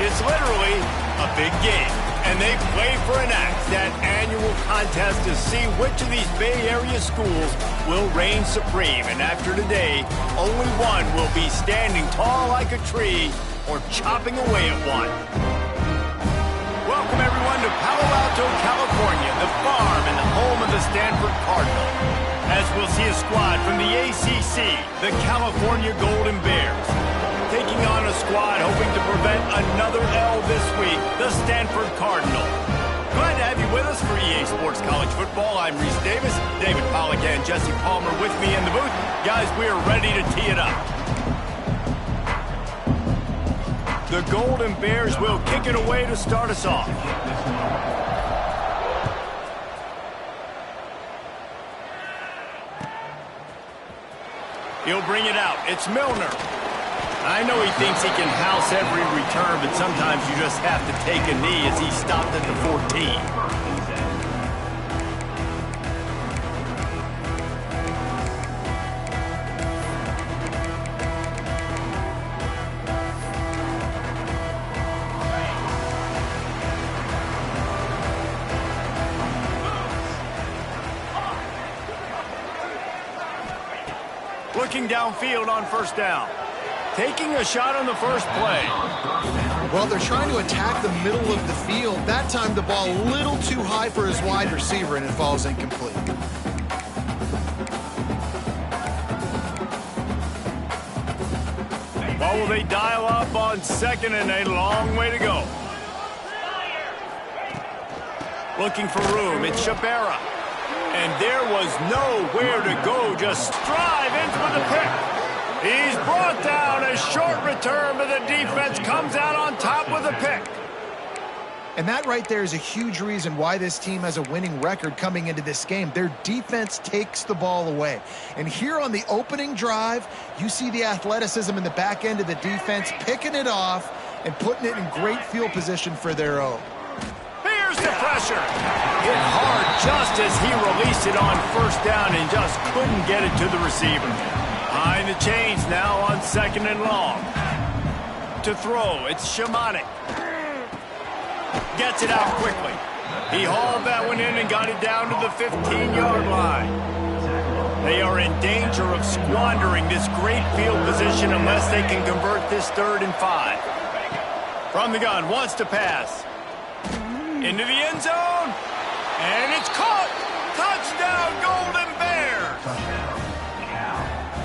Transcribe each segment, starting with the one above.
It's literally a big game, and they play for an axe, that annual contest to see which of these Bay Area schools will reign supreme. And after today, only one will be standing tall like a tree or chopping away at one. Welcome, everyone, to Palo Alto, California, the farm and the home of the Stanford Cardinal. As we'll see a squad from the ACC, the California Golden Bears, taking on a squad hoping to prevent another L this week, the Stanford Cardinal. Glad to have you with us for EA Sports College Football. I'm Reese Davis, David Pollack and Jesse Palmer with me in the booth. Guys, we are ready to tee it up. The Golden Bears will kick it away to start us off. He'll bring it out. It's Milner. I know he thinks he can house every return, but sometimes you just have to take a knee as he stopped at the 14. Looking downfield on first down. Taking a shot on the first play. Well, they're trying to attack the middle of the field. That time the ball a little too high for his wide receiver, and it falls incomplete. Well, will they dial up on second and a long way to go? Looking for room. It's Shabera. And there was nowhere to go. Just strive in for the pick. He's brought down a short return, but the defense comes out on top with a pick. And that right there is a huge reason why this team has a winning record coming into this game. Their defense takes the ball away. And here on the opening drive, you see the athleticism in the back end of the defense, picking it off and putting it in great field position for their own. Here's the pressure. Hit hard just as he released it on first down and just couldn't get it to the receiver. Behind the chains now on second and long. To throw, it's Shamanik. Gets it out quickly. He hauled that one in and got it down to the 15-yard line. They are in danger of squandering this great field position unless they can convert this 3rd and 5. From the gun, wants to pass. Into the end zone. And it's caught. Touchdown, Golden Bears.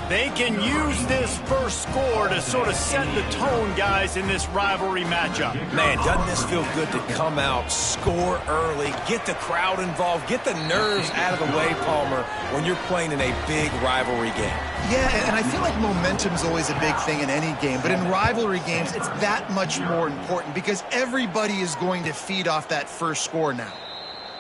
They can use this first score to sort of set the tone, guys, in this rivalry matchup. Man, doesn't this feel good to come out, score early, get the crowd involved, get the nerves out of the way, Palmer, when you're playing in a big rivalry game? Yeah, and I feel like momentum's always a big thing in any game, but in rivalry games, it's that much more important because everybody is going to feed off that first score now.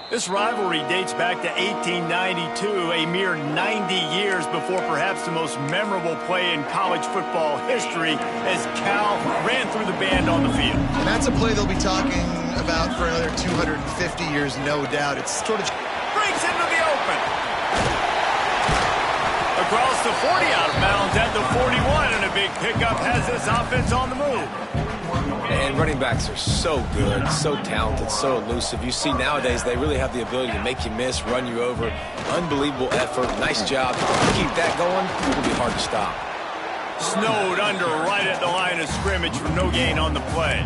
This rivalry dates back to 1892, a mere 90 years before perhaps the most memorable play in college football history as Cal ran through the band on the field. And that's a play they'll be talking about for another 250 years, no doubt. It's sort of breaks into the open. Across the 40 out of bounds at the 41, and a big pickup has this offense on the move. And running backs are so good, so talented, so elusive. You see nowadays they really have the ability to make you miss, run you over. Unbelievable effort. Nice job. Keep that going. It'll be hard to stop. Snowed under right at the line of scrimmage for no gain on the play.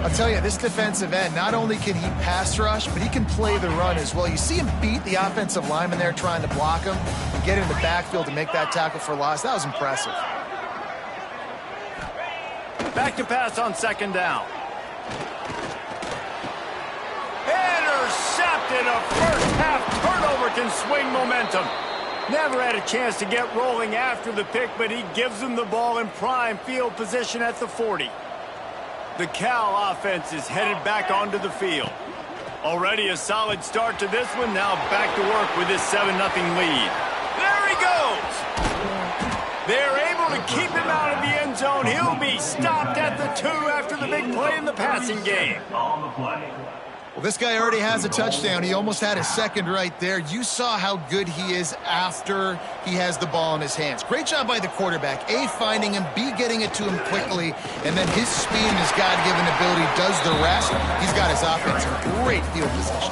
I'll tell you, this defensive end, not only can he pass rush, but he can play the run as well. You see him beat the offensive lineman there trying to block him and get in the backfield to make that tackle for loss. That was impressive. Back to pass on second down. Intercepted. A first-half turnover can swing momentum. Never had a chance to get rolling after the pick, but he gives them the ball in prime field position at the 40. The Cal offense is headed back onto the field. Already a solid start to this one. Now back to work with this 7-0 lead. There he goes. They're able to keep him out of the end zone. He'll be stopped at the 2 after the big play in the passing game. Well, this guy already has a touchdown. He almost had a second right there. You saw how good he is after he has the ball in his hands. Great job by the quarterback. A, finding him, B, getting it to him quickly, and then his speed and his God-given ability does the rest. He's got his offense in great field position.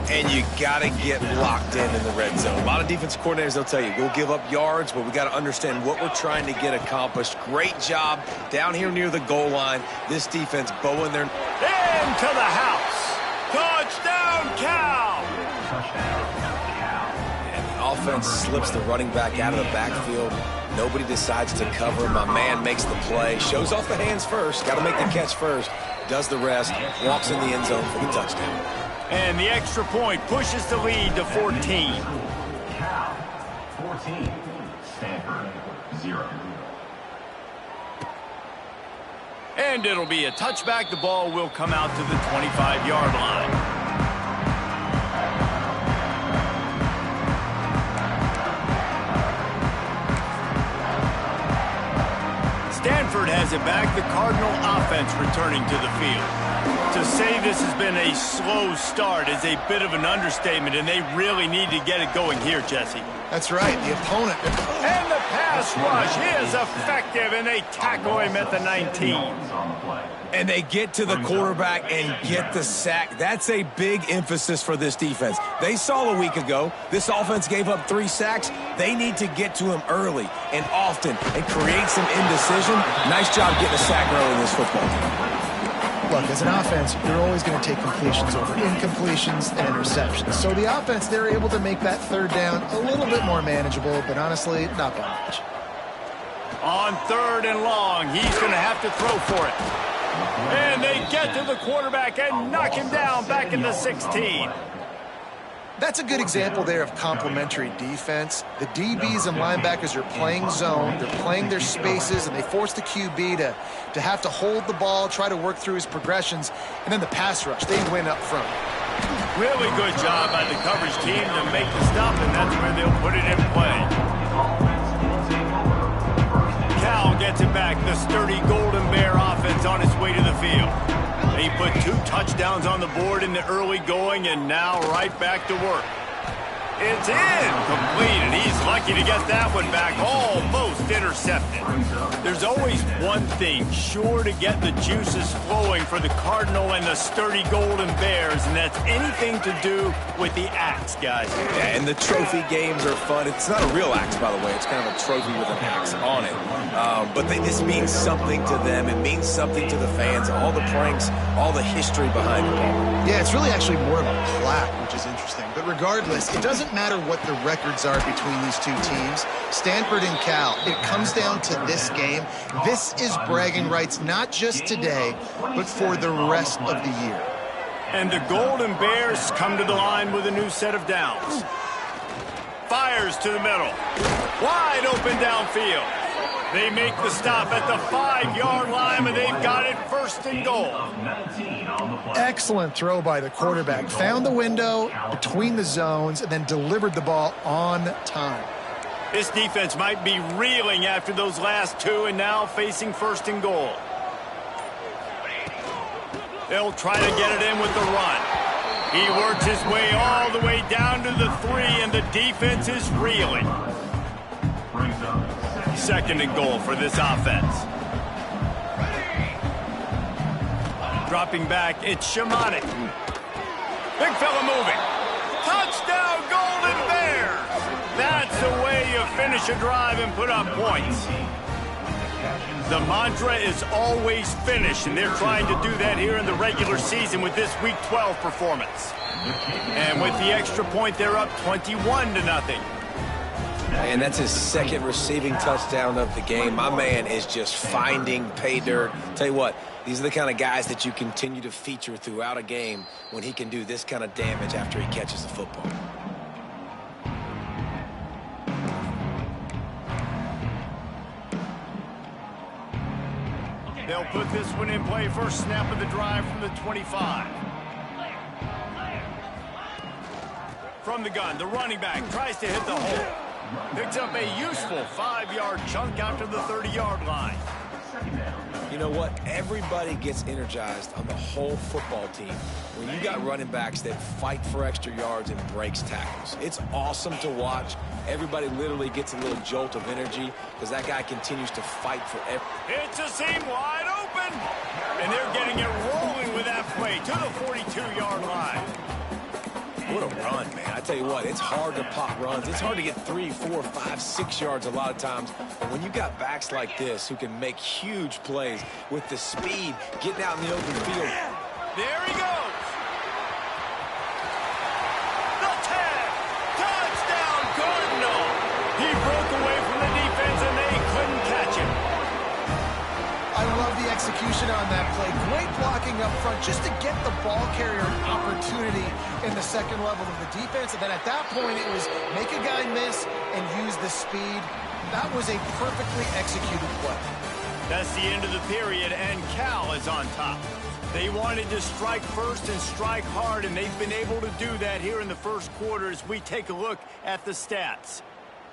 And you got to get locked in the red zone. A lot of defensive coordinators, they'll tell you, we'll give up yards, but we got to understand what we're trying to get accomplished. Great job down here near the goal line. This defense bowing their... Into the house. Touchdown, Cal! And the offense slips the running back out of the backfield. Nobody decides to cover. My man makes the play. Shows off the hands first. Got to make the catch first. Does the rest. Walks in the end zone for the touchdown. And the extra point pushes the lead to 14. Cal, 14. Stanford, 0. And it'll be a touchback. The ball will come out to the 25-yard line. Stanford has it back. The Cardinal offense returning to the field. To say this has been a slow start is a bit of an understatement, and they really need to get it going here, Jesse. That's right. The opponent. And the pass rush is effective, and they tackle him at the 19. And they get to the quarterback and get the sack. That's a big emphasis for this defense. They saw a week ago, this offense gave up 3 sacks. They need to get to him early and often and create some indecision. Nice job getting a sack early in this football game. Look, as an offense, you're always going to take completions over incompletions and interceptions. So the offense, they're able to make that third down a little bit more manageable, but honestly, not by much. On 3rd and long, he's going to have to throw for it. And they get to the quarterback and knock him down back in the 16. That's a good example there of complementary defense. The DBs and linebackers are playing zone, they're playing their spaces, and they force the QB to have to hold the ball, try to work through his progressions, and then the pass rush, they win up front. Really good job by the coverage team to make the stop, and that's where they'll put it in play. Cal gets it back, the sturdy Golden Bear offense on its way to the field. They put 2 touchdowns on the board in the early going, and now right back to work. It's incomplete, and he's lucky to get that one back, almost intercepted. There's always one thing sure to get the juices flowing for the Cardinal and the sturdy Golden Bears, and that's anything to do with the axe, guys. Yeah, and the trophy games are fun. It's not a real axe, by the way. It's kind of a trophy with an axe on it. But this means something to them. It means something to the fans. All the pranks, all the history behind it all. Yeah, it's really actually more of a plaque, which is interesting. But regardless, it doesn't matter what the records are between these two teams. Stanford and Cal, it comes down to this game. This is bragging rights, not just today, but for the rest of the year. And the Golden Bears come to the line with a new set of downs. Fires to the middle. Wide open downfield. They make the stop at the 5-yard line, and they've got it 1st and goal. Excellent throw by the quarterback. Found the window between the zones and then delivered the ball on time. This defense might be reeling after those last 2 and now facing 1st and goal. They'll try to get it in with the run. He works his way all the way down to the 3, and the defense is reeling. 2nd and goal for this offense. Dropping back, it's Shamanik. Big fella moving. Touchdown, Golden Bears! That's the way you finish a drive and put up points. The mantra is always finish, and they're trying to do that here in the regular season with this Week 12 performance. And with the extra point, they're up 21-0. And that's his 2nd receiving touchdown of the game. My man is just finding pay dirt. Tell you what, these are the kind of guys that you continue to feature throughout a game when he can do this kind of damage after he catches the football. They'll put this one in play. First snap of the drive from the 25. From the gun, the running back tries to hit the hole. Picks up a useful 5-yard chunk out to the 30-yard line. Second down. You know what? Everybody gets energized on the whole football team when you got running backs that fight for extra yards and breaks tackles. It's awesome to watch. Everybody literally gets a little jolt of energy because that guy continues to fight for every... It's a seam wide open. And they're getting it rolling with that play to the 42-yard line. What a run, man. I tell you what, it's hard to pop runs. It's hard to get 3, 4, 5, 6 yards a lot of times. But when you got backs like this who can make huge plays with the speed, getting out in the open field. There he goes. The 10. Touchdown, Cardinal. He broke away from the defense, and they couldn't catch him. I love the execution on that play. Great blocking up front just to get the ball carrier an opportunity in the second level of the defense. And then at that point, it was make a guy miss and use the speed. That was a perfectly executed play. That's the end of the period, and Cal is on top. They wanted to strike first and strike hard, and they've been able to do that here in the first quarter as we take a look at the stats.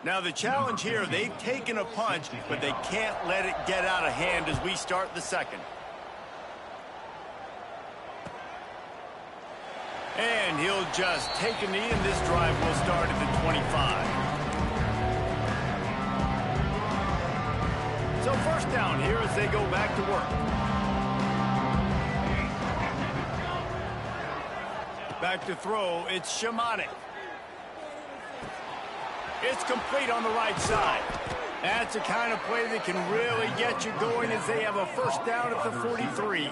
Now, the challenge here, they've taken a punch, but they can't let it get out of hand as we start the second. And he'll just take a knee, and this drive will start at the 25. So first down here as they go back to work. Back to throw, it's Shamanic. It's complete on the right side. That's the kind of play that can really get you going as they have a first down at the 43.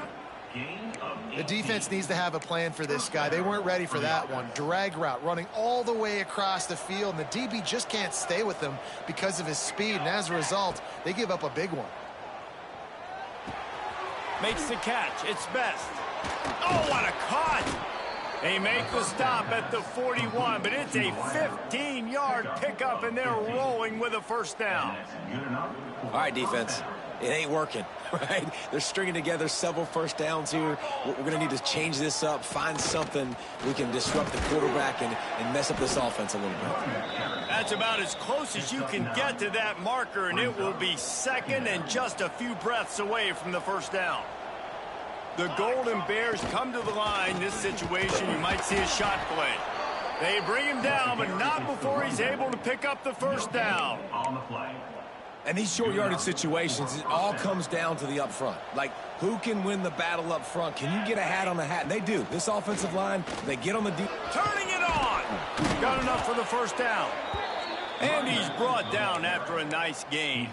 The defense needs to have a plan for this guy. They weren't ready for that one. Drag route running all the way across the field, and the DB just can't stay with him because of his speed, and as a result, they give up a big one. Makes the catch. It's Best. Oh, what a cut! They make the stop at the 41, but it's a 15-yard pickup, and they're rolling with a first down. All right, defense. It ain't working, right? They're stringing together several first downs here. We're going to need to change this up, find something we can disrupt the quarterback and mess up this offense a little bit. That's about as close as you can get to that marker, and it will be second and just a few breaths away from the first down. The Golden Bears come to the line. This situation, you might see a shot play. They bring him down, but not before he's able to pick up the first down. On the play. And these short yardage situations, it all comes down to the up front. Like, who can win the battle up front? Can you get a hat on the hat? And they do. This offensive line, they get on the deep. Turning it on. Got enough for the first down. And he's brought down after a nice gain.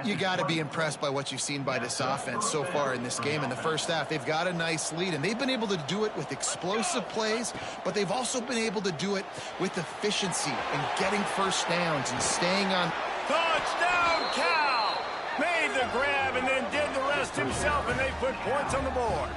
You got to be impressed by what you've seen by this offense so far in this game. In the first half, they've got a nice lead, and they've been able to do it with explosive plays, but they've also been able to do it with efficiency and getting first downs and staying on. Touchdown, Cal! Made the grab and then did the rest himself, and they put points on the board.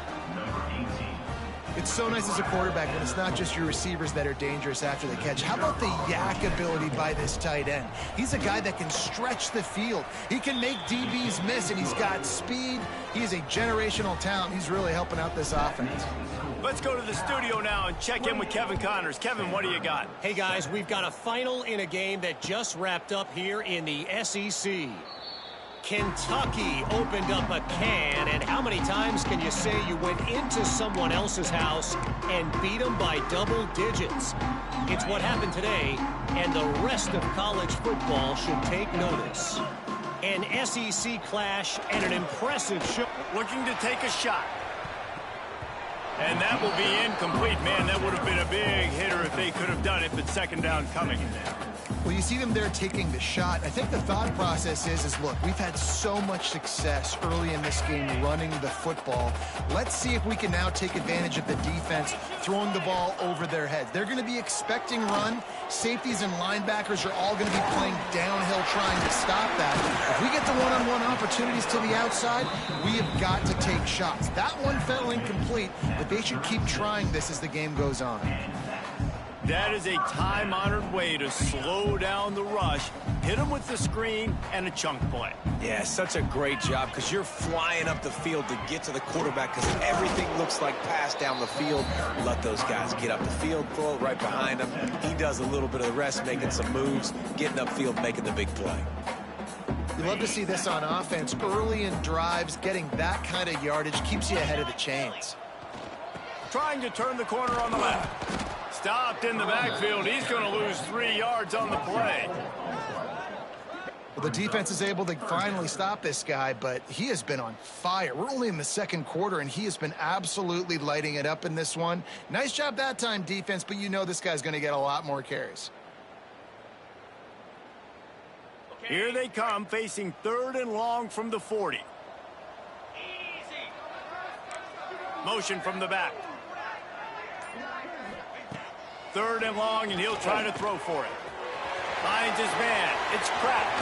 It's so nice as a quarterback when it's not just your receivers that are dangerous after the catch. How about the yak ability by this tight end? He's a guy that can stretch the field. He can make DBs miss, and he's got speed. He's a generational talent. He's really helping out this offense. Let's go to the studio now and check in with Kevin Connors. Kevin, what do you got? Hey, guys, we've got a final in a game that just wrapped up here in the SEC. Kentucky opened up a can, and how many times can you say you went into someone else's house and beat them by double digits? It's what happened today, and the rest of college football should take notice. An SEC clash and an impressive show. Looking to take a shot. And that will be incomplete. Man, that would have been a big hitter if they could have done it, but second down coming. Well, you see them there taking the shot. I think the thought process is look, we've had so much success early in this game running the football. Let's see if we can now take advantage of the defense throwing the ball over their heads. They're going to be expecting run. Safeties and linebackers are all going to be playing downhill trying to stop that. If we get the one-on-one opportunities to the outside, we have got to take shots. That one fell incomplete, but they should keep trying this as the game goes on. That is a time-honored way to slow down the rush, hit them with the screen, and a chunk play. Yeah, such a great job because you're flying up the field to get to the quarterback because everything looks like pass down the field. Let those guys get up the field, throw it right behind him. He does a little bit of the rest, making some moves, getting upfield, making the big play. You love to see this on offense. Early in drives, getting that kind of yardage keeps you ahead of the chains. Trying to turn the corner on the left. Stopped in the backfield. He's going to lose 3 yards on the play. Well, the defense is able to finally stop this guy, but he has been on fire. We're only in the second quarter, and he has been absolutely lighting it up in this one. Nice job that time, defense, but you know this guy's going to get a lot more carries. Here they come, facing 3rd and long from the 40. Motion from the back. 3rd and long, and he'll try to throw for it. Finds his man. It's cracked.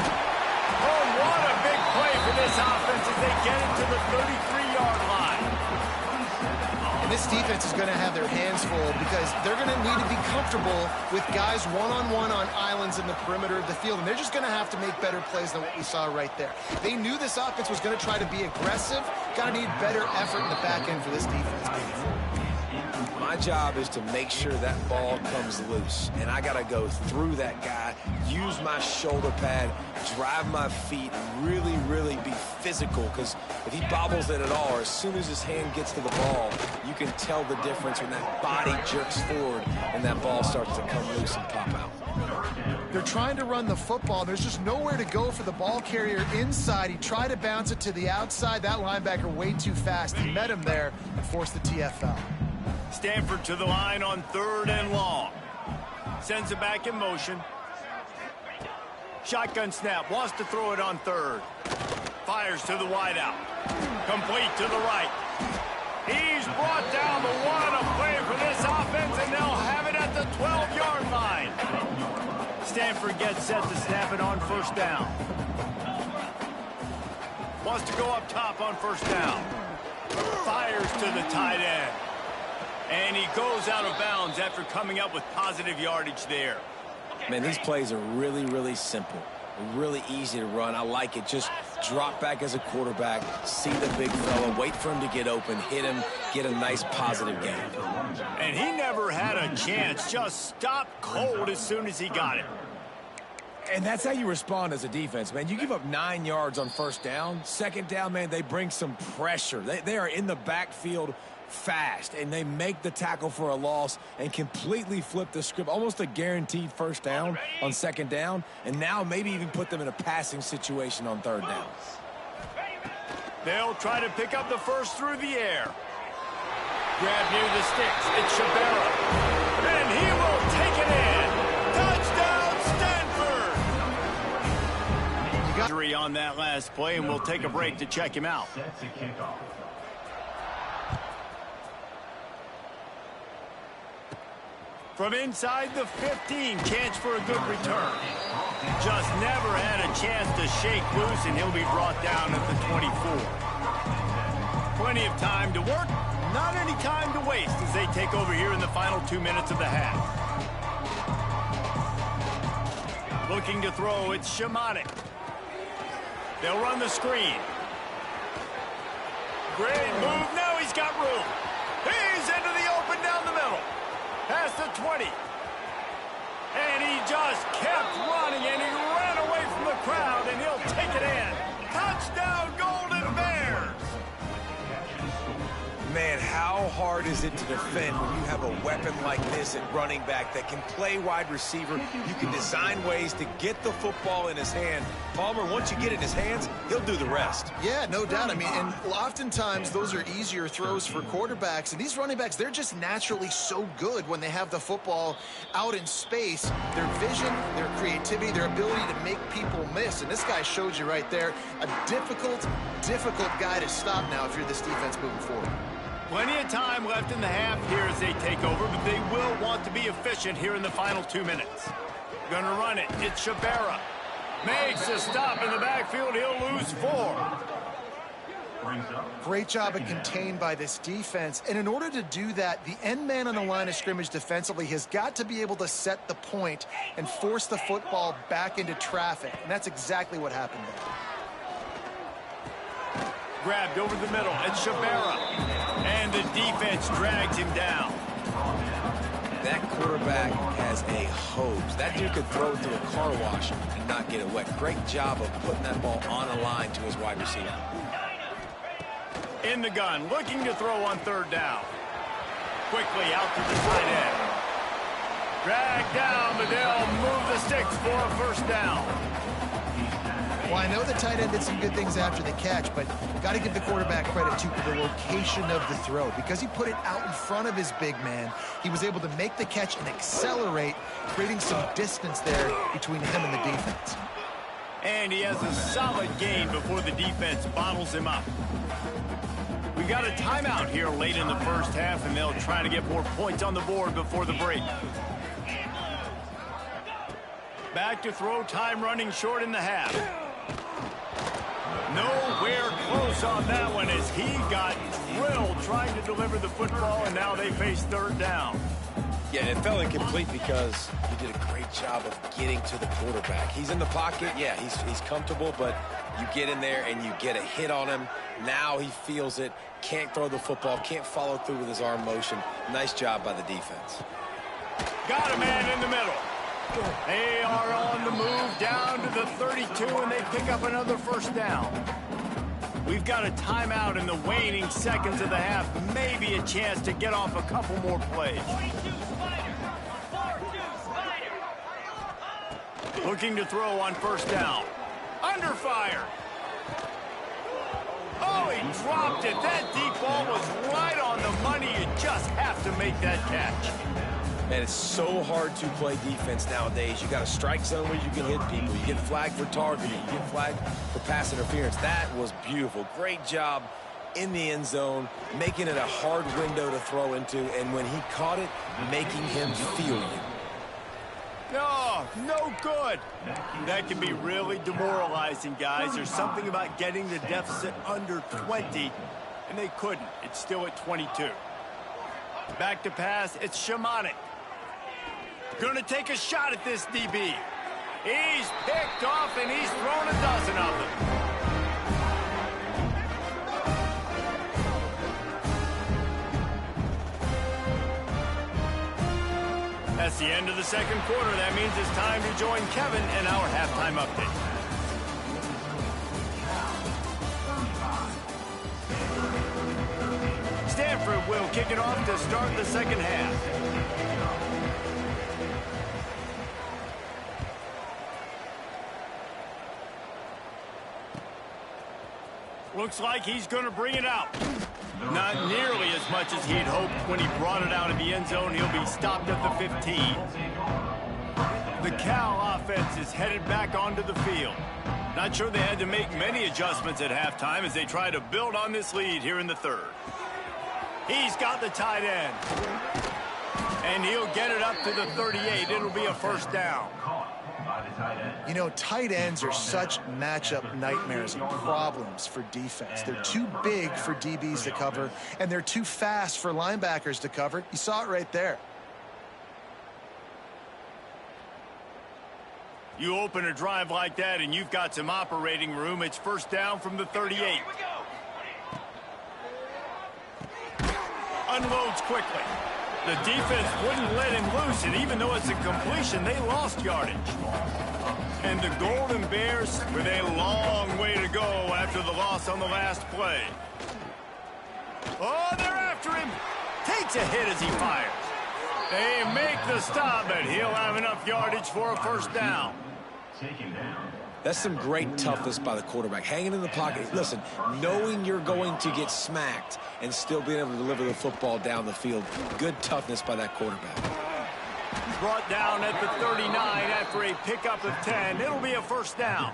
Oh, what a big play for this offense as they get it to the 33-yard line. And this defense is going to have their hands full because they're going to need to be comfortable with guys one-on-one on islands in the perimeter of the field, and they're just going to have to make better plays than what we saw right there. They knew this offense was going to try to be aggressive. Got to need better effort in the back end for this defense. My job is to make sure that ball comes loose, and I got to go through that guy, use my shoulder pad, drive my feet, really, really be physical, because if he bobbles it at all, or as soon as his hand gets to the ball, you can tell the difference when that body jerks forward and that ball starts to come loose and pop out. They're trying to run the football. There's just nowhere to go for the ball carrier inside. He tried to bounce it to the outside. That linebacker way too fast. He met him there and forced the TFL. Stanford to the line on 3rd and long. Sends it back in motion. Shotgun snap. Wants to throw it on 3rd. Fires to the wideout. Complete to the right. He's brought down the one. A play for this offense, and they'll have it at the 12-yard line. Stanford gets set to snap it on 1st down. Wants to go up top on 1st down. Fires to the tight end. And he goes out of bounds after coming up with positive yardage there. Man, these plays are really, really simple. Really easy to run. I like it. Just drop back as a quarterback, see the big fella, wait for him to get open, hit him, get a nice positive gain. And he never had a chance. Just stopped cold as soon as he got it. And that's how you respond as a defense, man. You give up 9 yards on 1st down. 2nd down, man, they bring some pressure. They are in the backfield fast, and they make the tackle for a loss and completely flip the script. Almost a guaranteed 1st down on 2nd down, and now maybe even put them in a passing situation on 3rd down. They'll try to pick up the first through the air. Grab near the sticks. It's Shabera. And he will take it in. Touchdown, Stanford! Injury on that last play, and we'll take a break to check him out. From inside the 15, chance for a good return. Just never had a chance to shake loose, and he'll be brought down at the 24. Plenty of time to work, not any time to waste as they take over here in the final 2 minutes of the half. Looking to throw, it's Shamanik. They'll run the screen. Great move, now he's got room. He's into the open down the middle. Past the 20. And he just kept running, and he ran away from the crowd, and he'll take it in. Touchdown, Golden Bears! Man, how hard is it to defend when you have a weapon like this at running back that can play wide receiver? You can design ways to get the football in his hand. Palmer, once you get it in his hands, he'll do the rest. Yeah, no doubt. I mean, and oftentimes those are easier throws for quarterbacks. And these running backs, they're just naturally so good when they have the football out in space. Their vision, their creativity, their ability to make people miss. And this guy showed you right there, a difficult guy to stop now if you're this defense moving forward. Plenty of time left in the half here as they take over, but they will want to be efficient here in the final 2 minutes. Gonna run it. It's Shabera. Makes a stop in the backfield. He'll lose 4. Great job of contained by this defense. And in order to do that, the end man on the line of scrimmage defensively has got to be able to set the point and force the football back into traffic. And that's exactly what happened there. Grabbed over the middle. It's Shabera. And the defense drags him down. That quarterback has a hose. That dude could throw it through a car wash and not get it wet. Great job of putting that ball on a line to his wide receiver. In the gun, looking to throw on third down. Quickly out to the tight end. Drag down, but they'll move the sticks for a first down. Well, I know the tight end did some good things after the catch, but got to give the quarterback credit to the location of the throw. Because he put it out in front of his big man, he was able to make the catch and accelerate, creating some distance there between him and the defense. And he has a solid gain before the defense bottles him up. We got a timeout here late in the first half, and they'll try to get more points on the board before the break. Back to throw, time running short in the half. Nowhere close on that one as he got drilled trying to deliver the football, and now they face third down. Yeah, it fell incomplete because he did a great job of getting to the quarterback. He's in the pocket. Yeah, he's comfortable, but you get in there and you get a hit on him. Now he feels it, can't throw the football, can't follow through with his arm motion. Nice job by the defense. Got a man in the middle. They are on the move down to the 32, and they pick up another first down. We've got a timeout in the waning seconds of the half. Maybe a chance to get off a couple more plays. Looking to throw on first down. Under fire. Oh, he dropped it. That deep ball was right on the money. You just have to make that catch. Man, it's so hard to play defense nowadays. You got a strike zone where you can hit people. You get flagged for targeting. You get flagged for pass interference. That was beautiful. Great job in the end zone, making it a hard window to throw into, and when he caught it, making him feel you. No, no good. That can be really demoralizing, guys. There's something about getting the deficit under 20, and they couldn't. It's still at 22. Back to pass, it's Shamanic. Gonna take a shot at this DB. He's picked off, and he's thrown a dozen of them. That's the end of the second quarter. That means it's time to join Kevin in our halftime update. Stanford will kick it off to start the second half. Looks like he's going to bring it out. Not nearly as much as he'd hoped when he brought it out of the end zone. He'll be stopped at the 15. The Cal offense is headed back onto the field. Not sure they had to make many adjustments at halftime as they try to build on this lead here in the third. He's got the tight end. And he'll get it up to the 38. It'll be a first down. You know, tight ends are such matchup nightmares and problems for defense. They're too big for DBs to cover, and they're too fast for linebackers to cover. You saw it right there. You open a drive like that, and you've got some operating room. It's first down from the 38. Unloads quickly. The defense wouldn't let him loose, and even though it's a completion, they lost yardage. And the Golden Bears with a long way to go after the loss on the last play. Oh, they're after him. Takes a hit as he fires. They make the stop, but he'll have enough yardage for a first down. That's some great toughness by the quarterback. Hanging in the pocket. Listen, knowing you're going to get smacked and still being able to deliver the football down the field. Good toughness by that quarterback. Brought down at the 39 after a pickup of 10. It'll be a first down.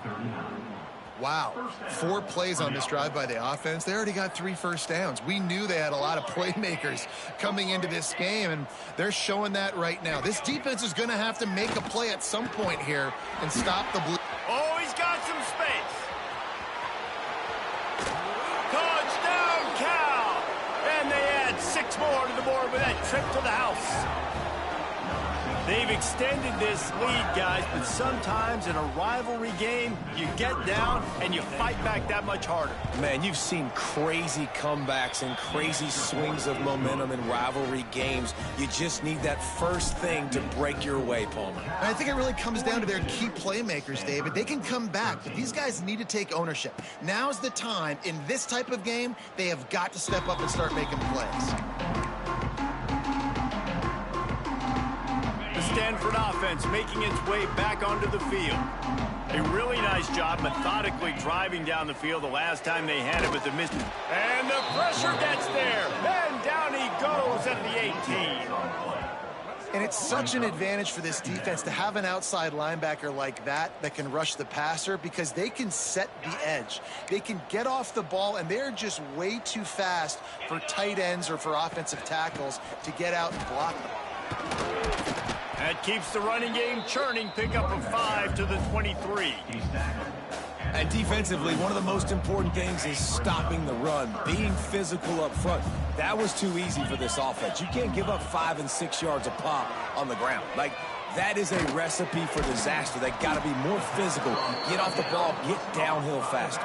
Wow, 4 plays on this drive by the offense. They already got 3 first downs. We knew they had a lot of playmakers coming into this game, and they're showing that right now. This defense is going to have to make a play at some point here and stop the blue. Oh, he's got some space. Touchdown, Cal! And they add 6 more to the board with that trip to the house. They've extended this lead, guys, but sometimes in a rivalry game, you get down and you fight back that much harder. Man, you've seen crazy comebacks and crazy swings of momentum in rivalry games. You just need that first thing to break your way, Palmer. And I think it really comes down to their key playmakers, David. They can come back, but these guys need to take ownership. Now's the time. In this type of game, they have got to step up and start making plays. The Stanford offense making its way back onto the field. A really nice job methodically driving down the field the last time they had it with the miss. And the pressure gets there. And down he goes at the 18. And it's such an advantage for this defense to have an outside linebacker like that can rush the passer, because they can set the edge. They can get off the ball, and they're just way too fast for tight ends or for offensive tackles to get out and block them. That keeps the running game churning. Pickup of 5 to the 23. And defensively, one of the most important things is stopping the run, being physical up front. That was too easy for this offense. You can't give up 5 and 6 yards a pop on the ground. Like, that is a recipe for disaster. They got to be more physical, get off the ball, get downhill faster.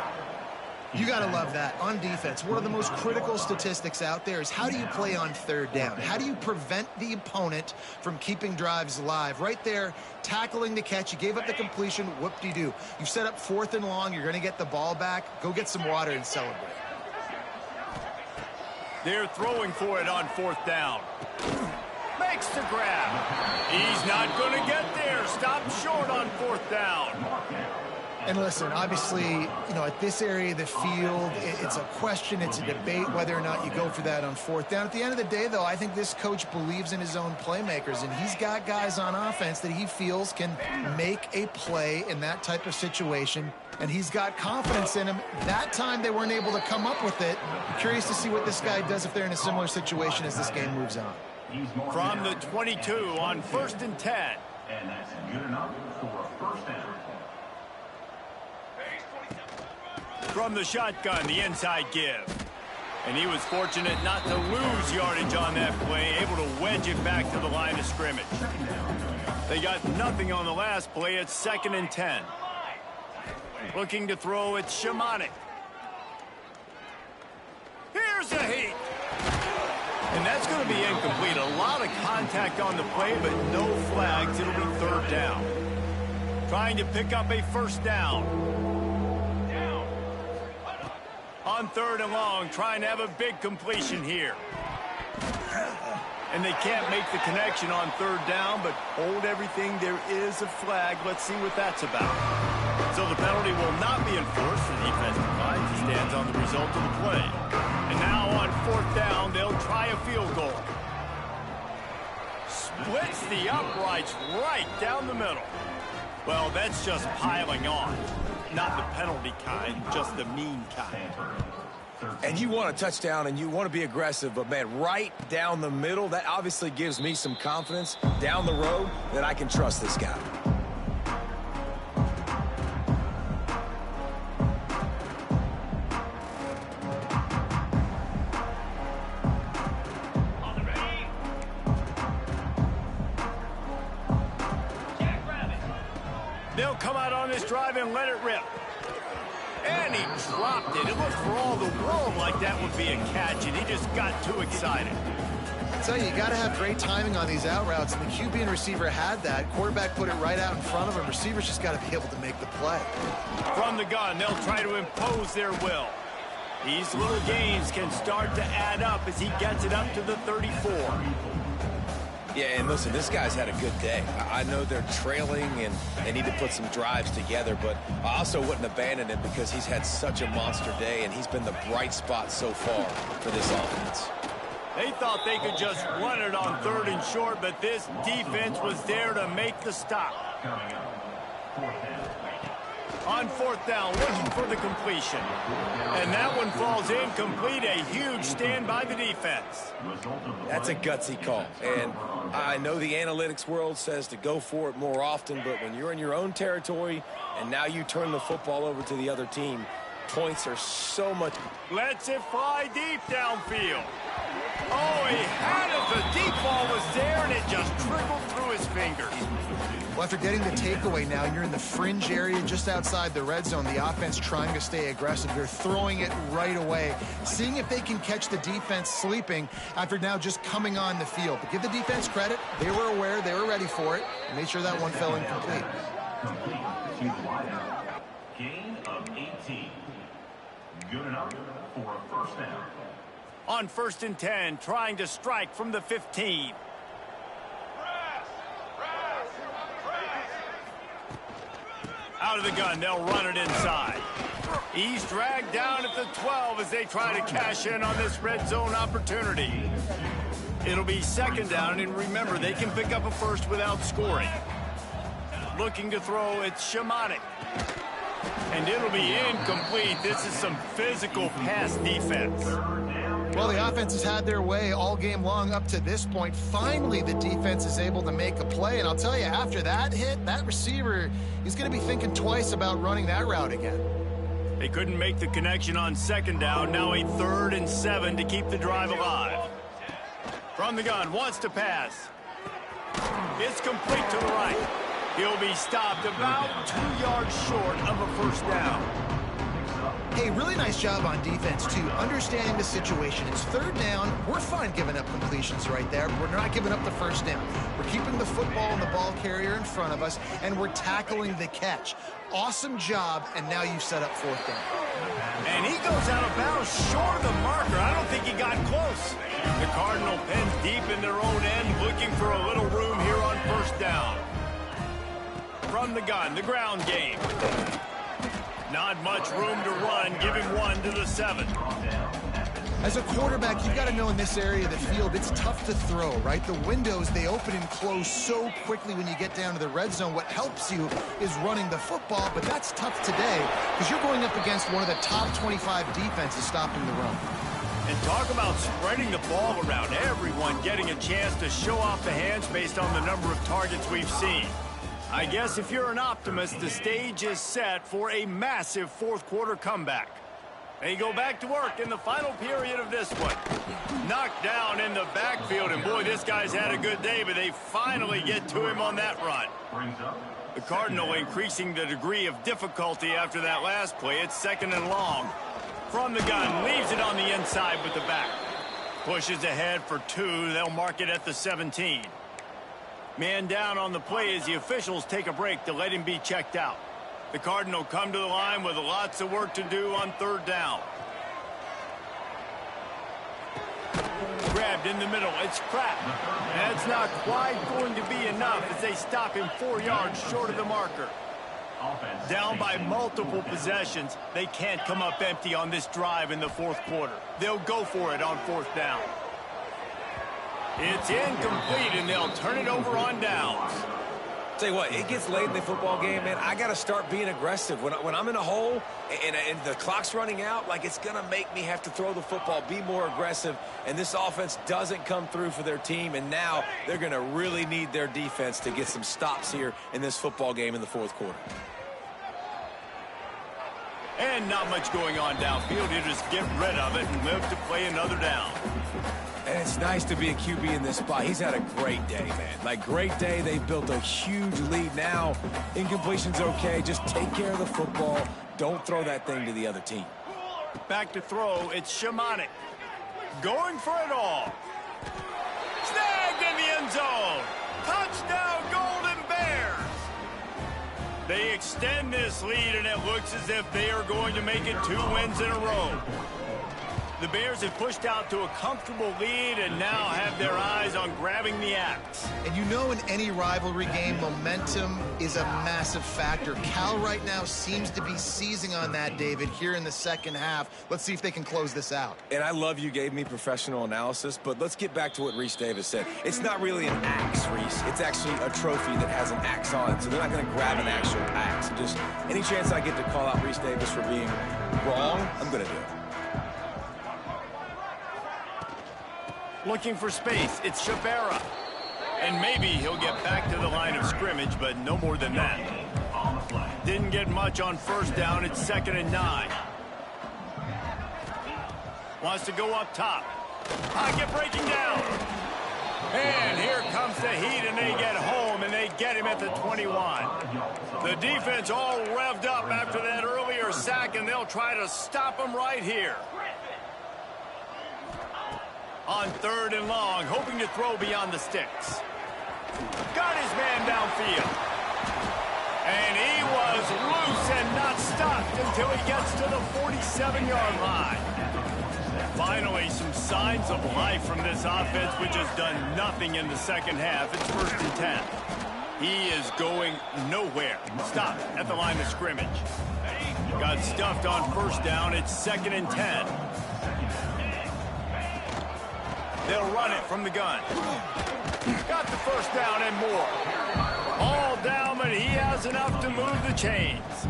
You got to love that. On defense, one of the most critical statistics out there is how do you play on third down? How do you prevent the opponent from keeping drives alive? Right there, tackling the catch. You gave up the completion. Whoop-de-doo. You've set up 4th and long. You're going to get the ball back. Go get some water and celebrate. They're throwing for it on 4th down. Makes the grab. He's not going to get there. Stop short on 4th down. And listen, obviously, at this area of the field, it's a question, it's a debate whether or not you go for that on 4th down. At the end of the day, though, I think this coach believes in his own playmakers, and he's got guys on offense that he feels can make a play in that type of situation, and he's got confidence in him. That time they weren't able to come up with it. I'm curious to see what this guy does if they're in a similar situation as this game moves on. From the 22 on 1st and 10. And that's good enough for a first down. From the shotgun, the inside give. And he was fortunate not to lose yardage on that play, able to wedge it back to the line of scrimmage. They got nothing on the last play. It's 2nd and 10. Looking to throw, it's Shamanik. Here's a heat. And that's going to be incomplete. A lot of contact on the play, but no flags. It'll be 3rd down. Trying to pick up a 1st down. On 3rd and long, trying to have a big completion here. And they can't make the connection on 3rd down, but hold everything. There is a flag. Let's see what that's about. So the penalty will not be enforced. The defensive line stands on the result of the play. And now on 4th down, they'll try a field goal. Splits the uprights right down the middle. Well, that's just piling on. Not the penalty kind, just the mean kind. And you want a touchdown and you want to be aggressive, but, man, right down the middle, that obviously gives me some confidence down the road that I can trust this guy. They'll come out on this drive and let it rip. And he dropped it. It looked for all the world like that would be a catch, and he just got too excited. I tell you got to have great timing on these out routes, and the QB and receiver had that. Quarterback put it right out in front of him. Receivers just got to be able to make the play. From the gun, they'll try to impose their will. These little gains can start to add up as he gets it up to the 34. Yeah, and listen, this guy's had a good day. I know they're trailing and they need to put some drives together, but I also wouldn't abandon him because he's had such a monster day, and he's been the bright spot so far for this offense. They thought they could just run it on 3rd and short, but this defense was there to make the stop. On 4th down, looking for the completion. And that one falls incomplete. A huge stand by the defense. That's a gutsy call. And I know the analytics world says to go for it more often, but when you're in your own territory and now you turn the football over to the other team, points are so much. Lets it fly deep downfield. Oh, he had it. The deep ball was there, and it just trickled through his fingers. Well, after getting the takeaway now, you're in the fringe area just outside the red zone. The offense trying to stay aggressive. They're throwing it right away, seeing if they can catch the defense sleeping after now just coming on the field. But give the defense credit. They were aware. They were ready for it. And made sure that one fell incomplete. Gain of 18. Good enough for a first down. On 1st and 10, trying to strike from the 15. Out of the gun, they'll run it inside. He's dragged down at the 12 as they try to cash in on this red zone opportunity. It'll be 2nd down, and remember, they can pick up a first without scoring. Looking to throw, it's Shamanik. And it'll be incomplete. This is some physical pass defense. Well, the offense has had their way all game long up to this point. Finally, the defense is able to make a play. And I'll tell you, after that hit, that receiver, he's going to be thinking twice about running that route again. They couldn't make the connection on 2nd down. Now a 3rd and 7 to keep the drive alive. From the gun, wants to pass. It's complete to the right. He'll be stopped about 2 yards short of a first down. Hey, really nice job on defense, too, understanding the situation. It's 3rd down. We're fine giving up completions right there, but we're not giving up the first down. We're keeping the football and the ball carrier in front of us, and we're tackling the catch. Awesome job, and now you've set up 4th down. And he goes out of bounds short of the marker. I don't think he got close. The Cardinal pens deep in their own end, looking for a little room here on 1st down. From the gun, the ground game. Not much room to run, giving 1 to the 7. As a quarterback, you've got to know in this area of the field, it's tough to throw, right? The windows, they open and close so quickly when you get down to the red zone. What helps you is running the football, but that's tough today because you're going up against one of the top 25 defenses stopping the run. And talk about spreading the ball around. Everyone getting a chance to show off the hands based on the number of targets we've seen. I guess if you're an optimist, the stage is set for a massive 4th quarter comeback. They go back to work in the final period of this one. Knocked down in the backfield, and boy, this guy's had a good day, but they finally get to him on that run. The Cardinal increasing the degree of difficulty after that last play. It's 2nd and long. From the gun, leaves it on the inside with the back. Pushes ahead for 2. They'll mark it at the 17. Man down on the play as the officials take a break to let him be checked out. The Cardinal come to the line with lots of work to do on 3rd down. Grabbed in the middle. It's Pratt. That's not quite going to be enough as they stop him 4 yards short of the marker. Down by multiple possessions, they can't come up empty on this drive in the 4th quarter. They'll go for it on 4th down. It's incomplete, and they'll turn it over on downs. Tell you what, it gets late in the football game, man. I got to start being aggressive. When I'm in a hole and the clock's running out, like, it's going to make me have to throw the football, be more aggressive, and this offense doesn't come through for their team, and now they're going to really need their defense to get some stops here in this football game in the 4th quarter. And not much going on downfield. You just get rid of it and live to play another down. And it's nice to be a QB in this spot. He's had a great day, man. Like, great day. They've built a huge lead now. Incompletion's okay. Just take care of the football. Don't throw that thing to the other team. Back to throw. It's Shamanik. Going for it all. Snagged in the end zone. Touchdown, Golden Bears. They extend this lead, and it looks as if they are going to make it 2 wins in a row. The Bears have pushed out to a comfortable lead and now have their eyes on grabbing the axe. And you know, in any rivalry game, momentum is a massive factor. Cal right now seems to be seizing on that, David, here in the 2nd half. Let's see if they can close this out. And I love you gave me professional analysis, but let's get back to what Reese Davis said. It's not really an axe, Reese. It's actually a trophy that has an axe on it, so they're not going to grab an actual axe. Just any chance I get to call out Reese Davis for being wrong, I'm going to do it. Looking for space. It's Shabera. And maybe he'll get back to the line of scrimmage, but no more than that. Didn't get much on 1st down. It's 2nd and 9. Wants to go up top. Pocket breaking down. And here comes the heat, and they get home, and they get him at the 21. The defense all revved up after that earlier sack, and they'll try to stop him right here. On 3rd and long, hoping to throw beyond the sticks. Got his man downfield. And he was loose and not stopped until he gets to the 47-yard line. Finally, some signs of life from this offense, which has done nothing in the second half. It's 1st and 10. He is going nowhere. Stopped at the line of scrimmage. Got stuffed on 1st down. It's 2nd and 10. They'll run it from the gun. Got the 1st down and more. All down, but he has enough to move the chains.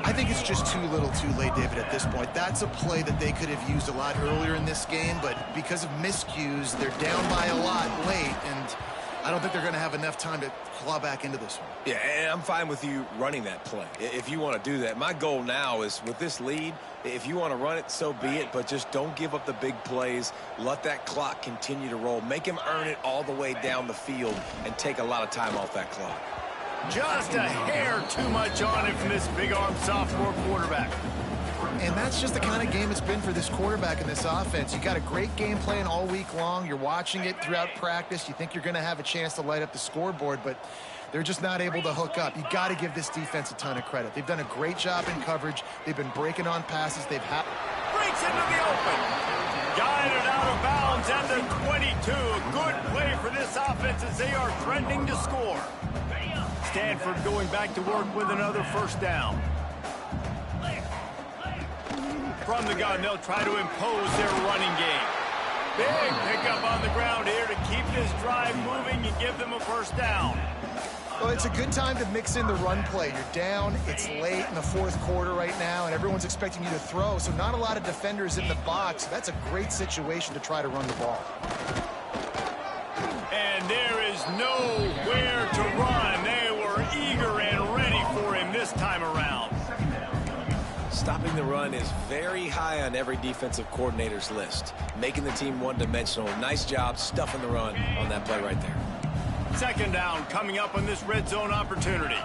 I think it's just too little too late, David, at this point. That's a play that they could have used a lot earlier in this game, but because of miscues, they're down by a lot late, and I don't think they're going to have enough time to claw back into this one. Yeah, and I'm fine with you running that play if you want to do that. My goal now is with this lead, if you want to run it, so be it, but just don't give up the big plays. Let that clock continue to roll. Make him earn it all the way down the field and take a lot of time off that clock. Just a hair too much on it from this big-arm sophomore quarterback. And that's just the kind of game it's been for this quarterback in this offense. You got a great game plan all week long. You're watching it throughout practice. You think you're going to have a chance to light up the scoreboard, but they're just not able to hook up. You got to give this defense a ton of credit. They've done a great job in coverage. They've been breaking on passes. They've had Breaks into the open. Guided out of bounds at the 22. A good play for this offense as they are threatening to score. Stanford going back to work with another 1st down. From the gun, they'll try to impose their running game. Big pickup on the ground here to keep this drive moving and give them a 1st down. Well, it's a good time to mix in the run play. You're down, it's late in the 4th quarter right now, and everyone's expecting you to throw, so not a lot of defenders in the box. That's a great situation to try to run the ball. And there is nowhere to run. They were eager and ready for him this time around. Stopping the run is very high on every defensive coordinator's list. Making the team one-dimensional. Nice job stuffing the run on that play right there. 2nd down coming up on this red zone opportunity.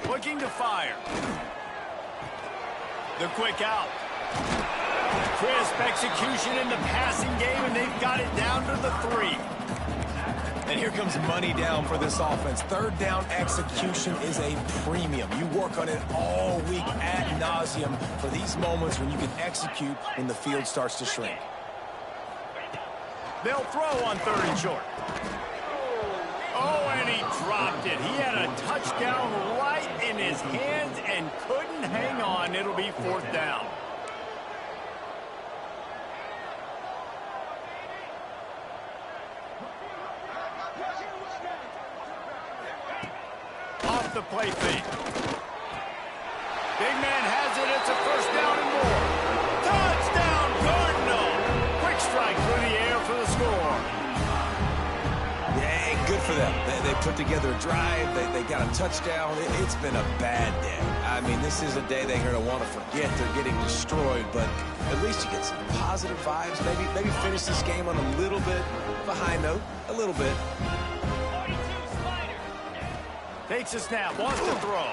Looking to fire. The quick out. Crisp execution in the passing game, and they've got it down to the 3. And here comes money down for this offense. 3rd down execution is a premium. You work on it all week ad nauseum for these moments when you can execute when the field starts to shrink. They'll throw on 3rd and short. Oh, and he dropped it. He had a touchdown right in his hands and couldn't hang on. It'll be 4th down. Off the play fake. Big man has it. It's a 1st down and more. Touchdown, Cardinal. Quick strike through the air for the score. Yeah, good for them. They put together a drive. They got a touchdown. It's been a bad day. I mean, this is a day they're going to want to forget. They're getting destroyed, but at least you get some positive vibes. Maybe finish this game on a little bit of a high note. A little bit. Takes a snap, wants to throw.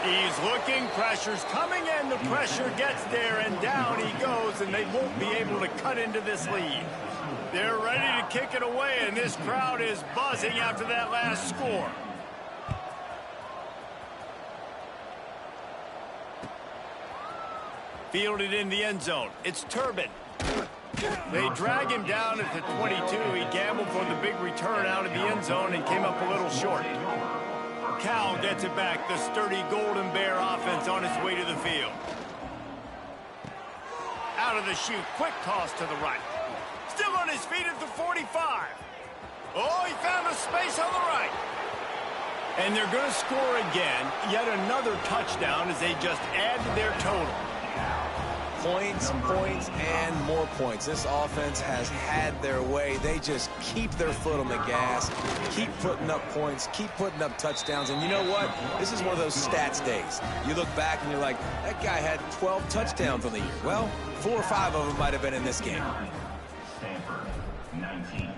He's looking, pressure's coming in, the pressure gets there, and down he goes, and they won't be able to cut into this lead. They're ready to kick it away, and this crowd is buzzing after that last score. Fielded in the end zone. It's Turbin. They drag him down at the 22. He gambled for the big return out of the end zone and came up a little short. Cal gets it back. The sturdy Golden Bear offense on its way to the field. Out of the chute. Quick toss to the right. Still on his feet at the 45. Oh, he found a space on the right. And they're going to score again. Yet another touchdown as they just add to their total. Points, points, and more points. This offense has had their way. They just keep their foot on the gas, keep putting up points, keep putting up touchdowns. And you know what? This is one of those stats days. You look back and you're like, that guy had 12 touchdowns on the year. Well, 4 or 5 of them might have been in this game. Stanford, 19.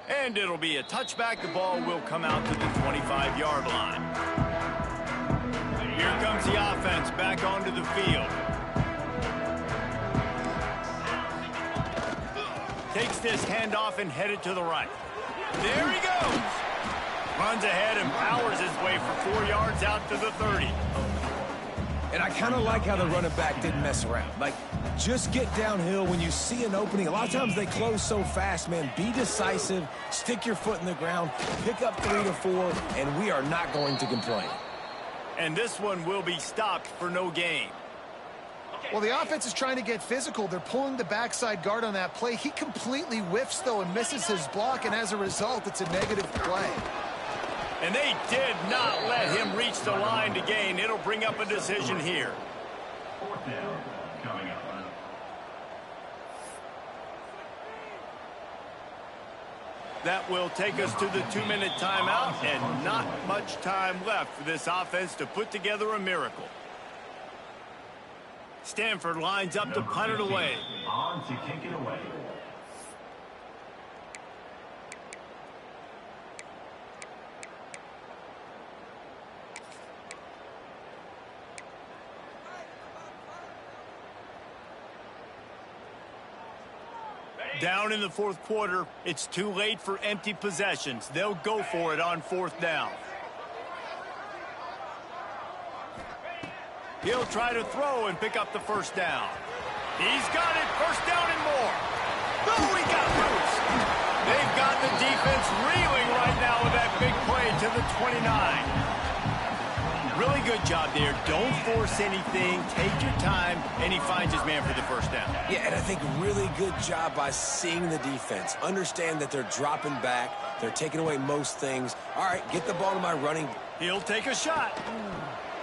And it'll be a touchback. The ball will come out to the 25-yard line. Here comes the offense back onto the field. Takes this handoff and headed to the right. There he goes. Runs ahead and powers his way for 4 yards out to the 30. And I kind of like how the running back didn't mess around. Like, just get downhill when you see an opening. A lot of times they close so fast, man. Be decisive, stick your foot in the ground, pick up 3 to 4, and we are not going to complain. And this one will be stopped for no gain. Well, the offense is trying to get physical. They're pulling the backside guard on that play. He completely whiffs, though, and misses his block, and as a result, it's a negative play. And they did not let him reach the line to gain. It'll bring up a decision here. 4th down coming up. That will take us to the 2-minute timeout, and not much time left for this offense to put together a miracle. Stanford lines up to punt it away. On to kick it away. Down in the 4th quarter, it's too late for empty possessions. They'll go for it on 4th down. He'll try to throw and pick up the 1st down. He's got it, 1st down and more. Oh, he got loose. They've got the defense reeling right now with that big play to the 29. Really good job there. Don't force anything. Take your time, and he finds his man for the 1st down. Yeah, and I think really good job by seeing the defense. Understand that they're dropping back. They're taking away most things. All right, get the ball to my running. He'll take a shot.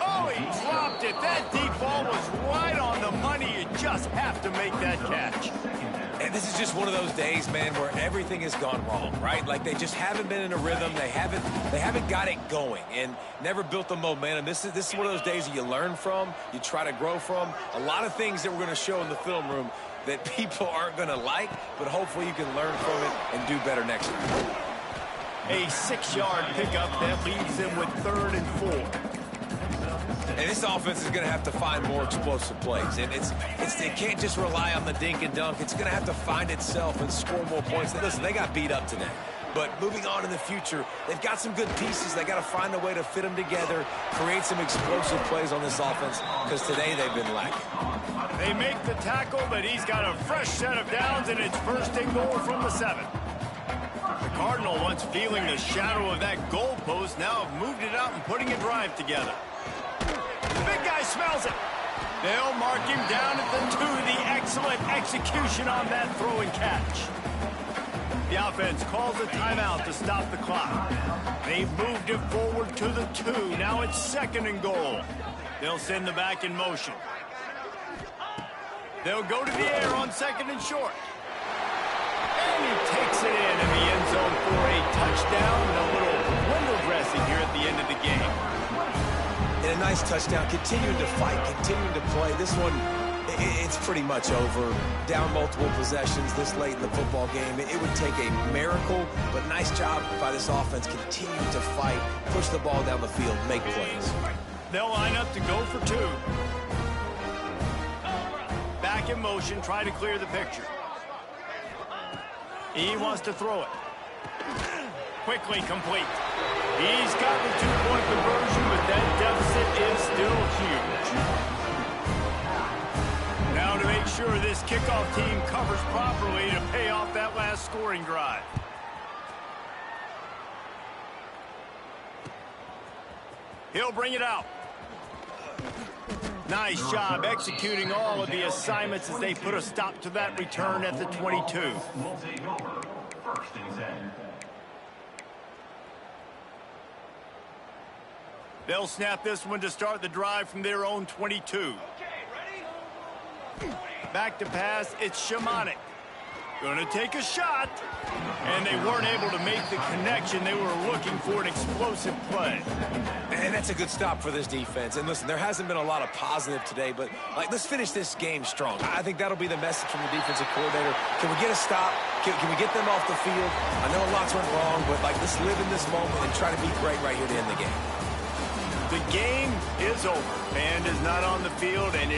Oh, he dropped it. That deep ball was right on the money. You just have to make that catch. And this is just one of those days, man, where everything has gone wrong, right? Like they just haven't been in a rhythm. They haven't got it going and never built the momentum. This is one of those days that you learn from, you try to grow from. A lot of things that we're going to show in the film room that people aren't going to like, but hopefully you can learn from it and do better next time. A 6-yard pickup that leaves them with 3rd and 4. And this offense is going to have to find more explosive plays. And it can't just rely on the dink and dunk. It's going to have to find itself and score more points. Listen, they got beat up today. But moving on in the future, they've got some good pieces. They got to find a way to fit them together, create some explosive plays on this offense, because today they've been lacking. They make the tackle, but he's got a fresh set of downs, and it's 1st and goal from the 7. The Cardinal, once feeling the shadow of that goalpost, now have moved it out and putting a drive together. The big guy smells it. They'll mark him down at the 2. The excellent execution on that throw and catch. The offense calls a timeout to stop the clock. They've moved it forward to the 2. Now it's 2nd and goal. They'll send the back in motion. They'll go to the air on 2nd and short. And he takes it in the end zone for a touchdown. And a little window dressing here at the end of the game. And a nice touchdown, continuing to fight, continuing to play. This one, it's pretty much over. Down multiple possessions this late in the football game. It would take a miracle, but nice job by this offense continuing to fight, push the ball down the field, make plays. They'll line up to go for 2. Back in motion, try to clear the picture. He wants to throw it. Quickly complete. He's got the 2-point conversion, but that deficit is still huge. Now to make sure this kickoff team covers properly to pay off that last scoring drive. He'll bring it out. Nice job executing all of the assignments as they put a stop to that return at the 22. We'll take over 1st and 10. They'll snap this one to start the drive from their own 22. Back to pass, it's Shamanic. Going to take a shot, and they weren't able to make the connection. They were looking for an explosive play. And that's a good stop for this defense. And listen, there hasn't been a lot of positive today, but let's finish this game strong. I think that'll be the message from the defensive coordinator. Can we get a stop? Can we get them off the field? I know lots went wrong, but let's live in this moment and try to be great right here to end the game. The game is over. Band is not on the field, and